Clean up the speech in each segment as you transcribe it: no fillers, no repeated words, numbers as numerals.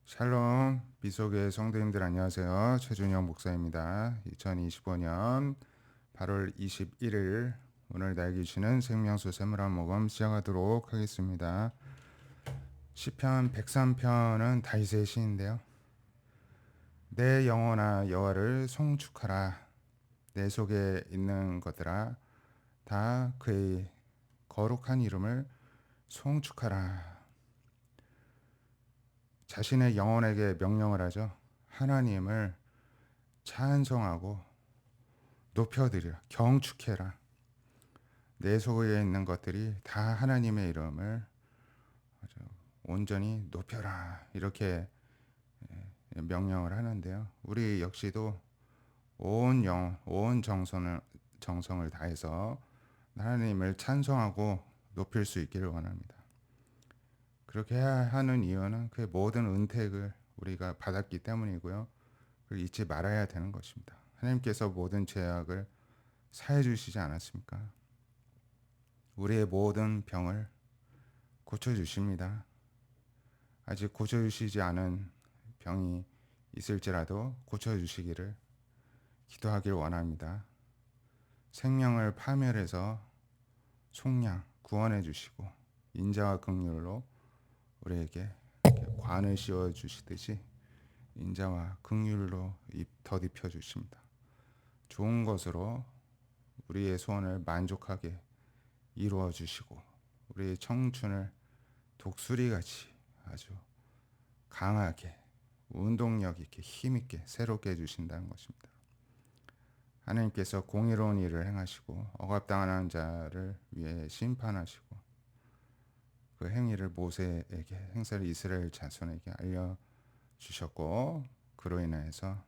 샬롬, 미소교회 성도님들 안녕하세요. 최준영 목사입니다. 2025년 8월 21일 오늘 나에게 주시는 생명수 세무람 모금 시작하도록 하겠습니다. 시편 103편은 다윗의 시인데요. 내 영혼아 여호와를 송축하라. 내 속에 있는 것들아 다 그의 거룩한 이름을 송축하라. 자신의 영혼에게 명령을 하죠. 하나님을 찬송하고 높여드리라. 경축해라. 내 속에 있는 것들이 다 하나님의 이름을 아주 온전히 높여라. 이렇게 명령을 하는데요. 우리 역시도 온 영, 온 정성을 다해서 하나님을 찬송하고 높일 수 있기를 원합니다. 그렇게 해야 하는 이유는 그 모든 은택을 우리가 받았기 때문이고요. 그걸 잊지 말아야 되는 것입니다. 하나님께서 모든 죄악을 사해 주시지 않았습니까? 우리의 모든 병을 고쳐 주십니다. 아직 고쳐 주시지 않은 병이 있을지라도 고쳐 주시기를 기도하길 원합니다. 생명을 파멸해서 속량 구원해 주시고 인자와 긍휼로 우리에게 관을 씌워 주시듯이 인자와 긍휼로 덧입혀 주십니다. 좋은 것으로 우리의 소원을 만족하게 이루어 주시고 우리의 청춘을 독수리같이 아주 강하게 운동력 있게 힘 있게 새롭게 해주신다는 것입니다. 하나님께서 공의로운 일을 행하시고 억압당하는 자를 위해 심판하시고 그 행위를 모세에게 행사를 이스라엘 자손에게 알려주셨고 그로 인해서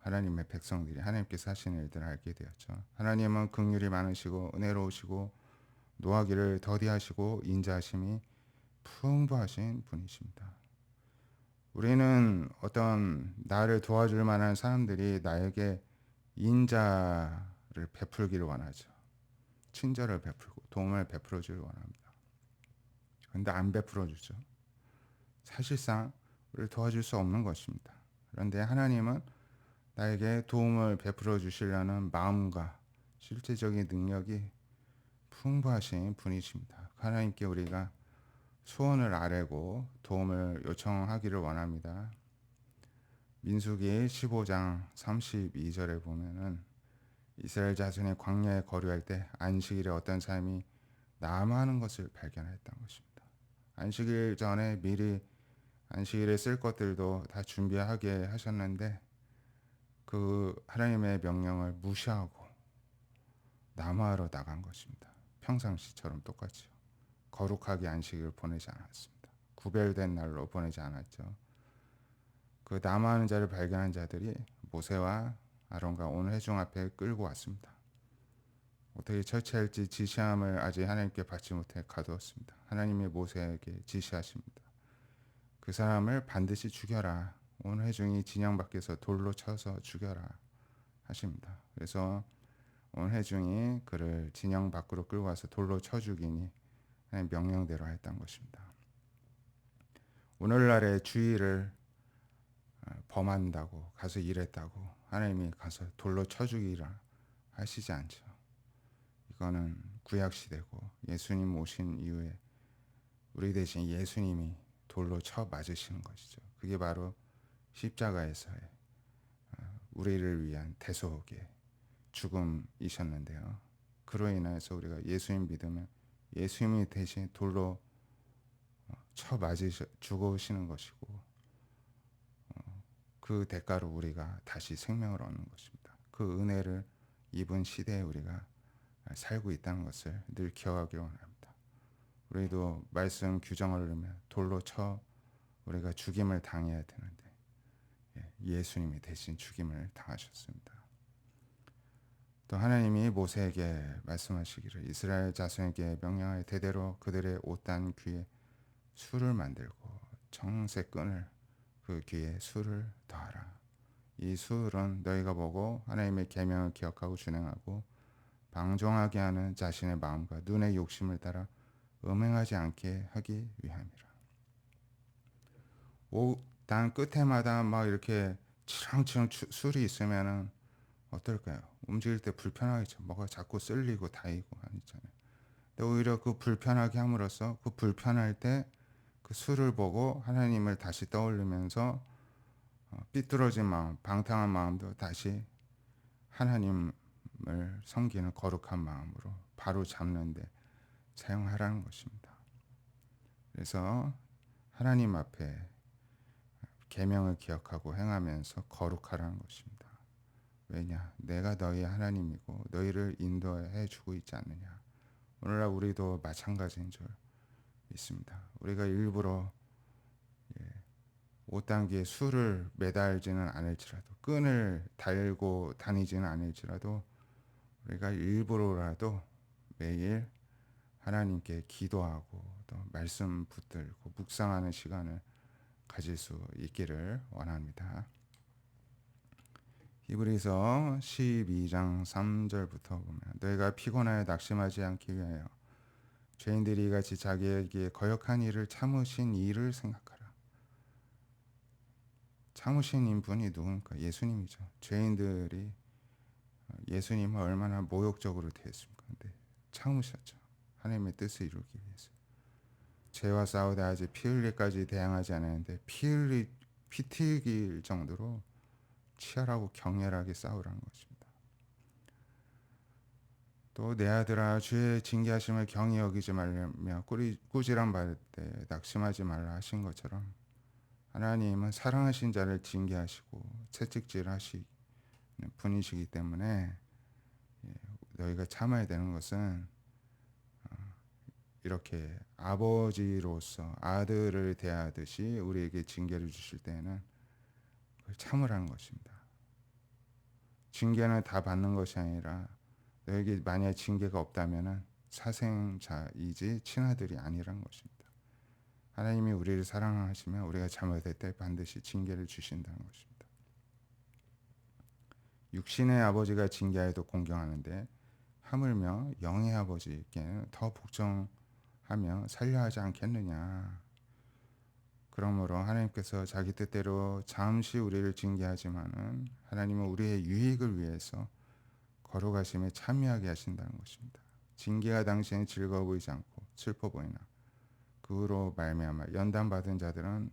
하나님의 백성들이 하나님께서 하신 일들을 알게 되었죠. 하나님은 긍휼이 많으시고 은혜로우시고 노하기를 더디하시고 인자하심이 풍부하신 분이십니다. 우리는 어떤 나를 도와줄 만한 사람들이 나에게 인자를 베풀기를 원하죠. 친절을 베풀고 도움을 베풀어 주기를 원합니다. 그런데 안 베풀어 주죠. 사실상 우리를 도와줄 수 없는 것입니다. 그런데 하나님은 나에게 도움을 베풀어 주시려는 마음과 실제적인 능력이 풍부하신 분이십니다. 하나님께 우리가 소원을 아뢰고 도움을 요청하기를 원합니다. 민수기 15장 32절에 보면은 이스라엘 자손이 광야에 거류할 때 안식일에 어떤 사람이 남하는 것을 발견했던 것입니다. 안식일 전에 미리 안식일에 쓸 것들도 다 준비하게 하셨는데 그 하나님의 명령을 무시하고 남하러 나간 것입니다. 평상시처럼 똑같이요. 거룩하게 안식일을 보내지 않았습니다. 구별된 날로 보내지 않았죠. 그 남아하는 자를 발견한 자들이 모세와 아론과 온 회중 앞에 끌고 왔습니다. 어떻게 처치할지 지시함을 아직 하나님께 받지 못해 가두었습니다. 하나님이 모세에게 지시하십니다. 그 사람을 반드시 죽여라. 온 회중이 진영 밖에서 돌로 쳐서 죽여라 하십니다. 그래서 온 회중이 그를 진영 밖으로 끌고 와서 돌로 쳐 죽이니 하나님 명령대로 했던 것입니다. 오늘날의 주의를 범한다고 가서 일했다고 하나님이 가서 돌로 쳐 죽이라 하시지 않죠. 이거는 구약 시대고 예수님 오신 이후에 우리 대신 예수님이 돌로 쳐 맞으시는 것이죠. 그게 바로 십자가에서의 우리를 위한 대속의 죽음이셨는데요. 그로 인해서 우리가 예수님 믿으면 예수님이 대신 돌로 쳐 맞으셔 죽으시는 것이고 그 대가로 우리가 다시 생명을 얻는 것입니다. 그 은혜를 입은 시대에 우리가 살고 있다는 것을 늘 기억하기 원합니다. 우리도 말씀 규정을 어기면 돌로 쳐 우리가 죽임을 당해야 되는데 예수님이 대신 죽임을 당하셨습니다. 또 하나님이 모세에게 말씀하시기를 이스라엘 자손에게 명령하여 대대로 그들의 옷단 귀에 술을 만들고 정색 끈을 그 귀에 술을 더하라. 이 술은 너희가 보고 하나님의 계명을 기억하고 준행하고 방종하게 하는 자신의 마음과 눈의 욕심을 따라 음행하지 않게 하기 위함이라. 단 끝에마다 막 이렇게 치렁치렁 술이 있으면은 어떨까요? 움직일 때 불편하겠죠. 뭐가 자꾸 쓸리고 다이고 하잖아요. 근데 오히려 그 불편하게 함으로써 그 불편할 때 그 술을 보고 하나님을 다시 떠올리면서 삐뚤어진 마음, 방탕한 마음도 다시 하나님을 섬기는 거룩한 마음으로 바로 잡는데 사용하라는 것입니다. 그래서 하나님 앞에 계명을 기억하고 행하면서 거룩하라는 것입니다. 왜냐? 내가 너희 하나님이고 너희를 인도해 주고 있지 않느냐. 오늘날 우리도 마찬가지인 줄 믿습니다. 우리가 일부러 5단계에 술을 매달지는 않을지라도 끈을 달고 다니지는 않을지라도 우리가 일부러라도 매일 하나님께 기도하고 또 말씀 붙들고 묵상하는 시간을 가질 수 있기를 원합니다. 히브리서 12장 3절부터 보면 너희가 피곤하여 낙심하지 않기 위하여 죄인들이 같이 자기에게 거역한 일을 참으신 이를 생각하라. 참으신 분이 누굽니까? 예수님이죠. 죄인들이 예수님을 얼마나 모욕적으로 대했습니까? 근데 참으셨죠. 하나님의 뜻을 이루기 위해서. 죄와 싸우다 아직 피 흘릴까지 대항하지 않았는데 피 튀길 정도로 치열하고 격렬하게 싸우라는 것입니다. 또 내 아들아 주의 징계하심을 경히 여기지 말며 꾸지람 받을 때 낙심하지 말라 하신 것처럼 하나님은 사랑하신 자를 징계하시고 채찍질 하시는 분이시기 때문에 너희가 참아야 되는 것은 이렇게 아버지로서 아들을 대하듯이 우리에게 징계를 주실 때에는 그걸 참으라는 것입니다. 징계는 다 받는 것이 아니라 너에게 만약 징계가 없다면 사생자이지 친아들이 아니란 것입니다. 하나님이 우리를 사랑하시면 우리가 잘못할 때 반드시 징계를 주신다는 것입니다. 육신의 아버지가 징계하여도 공경하는데 하물며 영의 아버지께는 더 복종하며 살려 하지 않겠느냐. 그러므로 하나님께서 자기 뜻대로 잠시 우리를 징계하지만은 하나님은 우리의 유익을 위해서 거룩하심에 참여하게 하신다는 것입니다. 징계가 당시에는 즐거워 보이지 않고 슬퍼 보이나 그로 말미암아 연단받은 자들은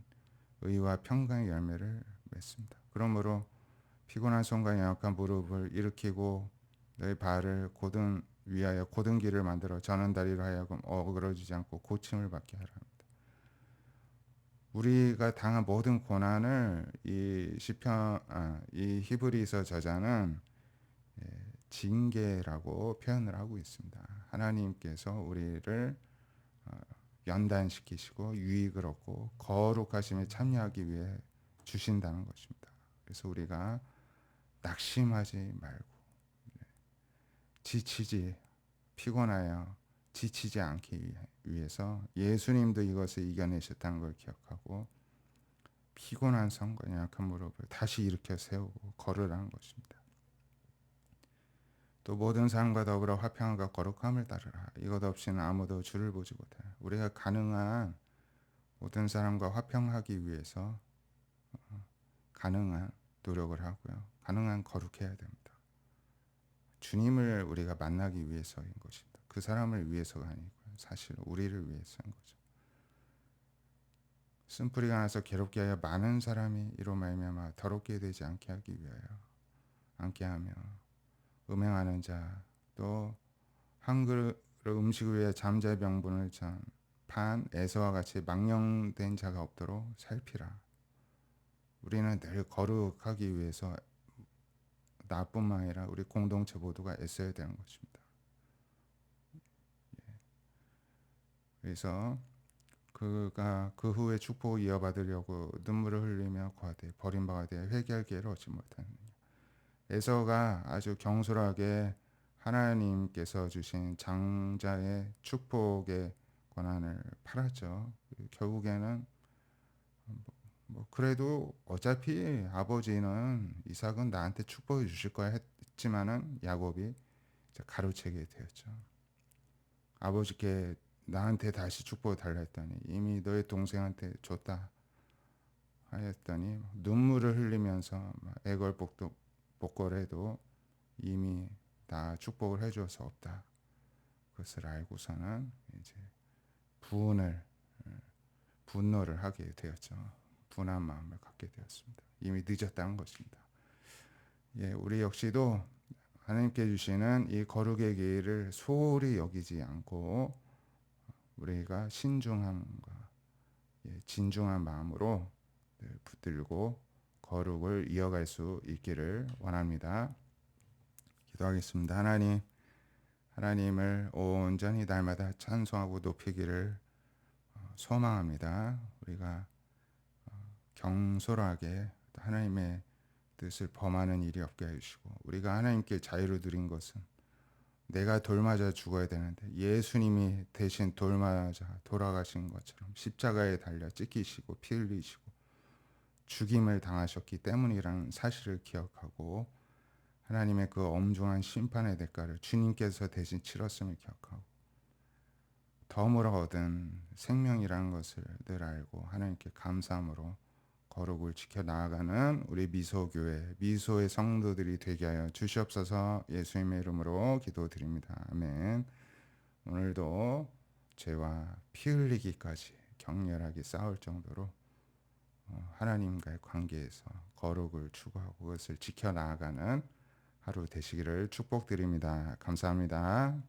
의와 평강의 열매를 맺습니다. 그러므로 피곤한 손과 연약한 무릎을 일으키고 너희 발을 위하여 곧은 길을 만들어 저는 다리로 하여금 어그러지지 않고 고침을 받게 하라 합니다. 우리가 당한 모든 고난을 이 히브리서 저자는 징계라고 표현을 하고 있습니다. 하나님께서 우리를 연단시키시고 유익을 얻고 거룩하심에 참여하기 위해 주신다는 것입니다. 그래서 우리가 낙심하지 말고 피곤하여 지치지 않기 위해서 예수님도 이것을 이겨내셨다는 걸 기억하고 피곤한 손과 연약한 무릎을 다시 일으켜 세우고 걸으라는 것입니다. 또 모든 사람과 더불어 화평함과 거룩함을 따르라. 이것 없이는 아무도 주를 보지 못해. 우리가 가능한 모든 사람과 화평하기 위해서 가능한 노력을 하고요. 가능한 거룩해야 됩니다. 주님을 우리가 만나기 위해서인 것입니다. 그 사람을 위해서가 아니고요. 사실 우리를 위해서인 거죠. 쓴뿌리가 나서 괴롭게 하여 많은 사람이 이로 말미암아 더럽게 되지 않게 하기 위하여 않게 하며 음행하는 자 또 한 그릇 음식을 위해 잠자의 명분을 판 에서와 같이 망령된 자가 없도록 살피라. 우리는 늘 거룩하기 위해서 나뿐만 아니라 우리 공동체 모두가 애써야 되는 것입니다. 그래서 그가 그 후에 축복을 이어받으려고 눈물을 흘리며 고하되 버림받아 회개할 기회를 얻지 못하느냐. 에서가 아주 경솔하게 하나님께서 주신 장자의 축복의 권한을 팔았죠. 결국에는 그래도 어차피 아버지는 이삭은 나한테 축복해 주실 거야 했지만은 야곱이 가로채게 되었죠. 아버지께 나한테 다시 축복을 달라 했더니 이미 너의 동생한테 줬다. 하였더니 눈물을 흘리면서 애걸복걸해도 이미 다 축복을 해줄 수 없다. 그것을 알고서는 이제 분노를 하게 되었죠. 분한 마음을 갖게 되었습니다. 이미 늦었다는 것입니다. 예, 우리 역시도 하나님께 주시는 이 거룩의 길을 소홀히 여기지 않고 우리가 신중함과 진중한 마음으로 늘 붙들고 거룩을 이어갈 수 있기를 원합니다. 기도하겠습니다. 하나님을 온전히 날마다 찬송하고 높이기를 소망합니다. 우리가 경솔하게 하나님의 뜻을 범하는 일이 없게 해주시고, 우리가 하나님께 자유를 드린 것은 내가 돌맞아 죽어야 되는데 예수님이 대신 돌맞아 돌아가신 것처럼 십자가에 달려 찢기시고 피 흘리시고 죽임을 당하셨기 때문이라는 사실을 기억하고, 하나님의 그 엄중한 심판의 대가를 주님께서 대신 치렀음을 기억하고, 덤으로 얻은 생명이라는 것을 늘 알고 하나님께 감사함으로 거룩을 지켜 나아가는 우리 미소교회, 미소의 성도들이 되게 하여 주시옵소서. 예수님의 이름으로 기도드립니다. 아멘. 오늘도 죄와 피 흘리기까지 격렬하게 싸울 정도로 하나님과의 관계에서 거룩을 추구하고 그것을 지켜 나아가는 하루 되시기를 축복드립니다. 감사합니다.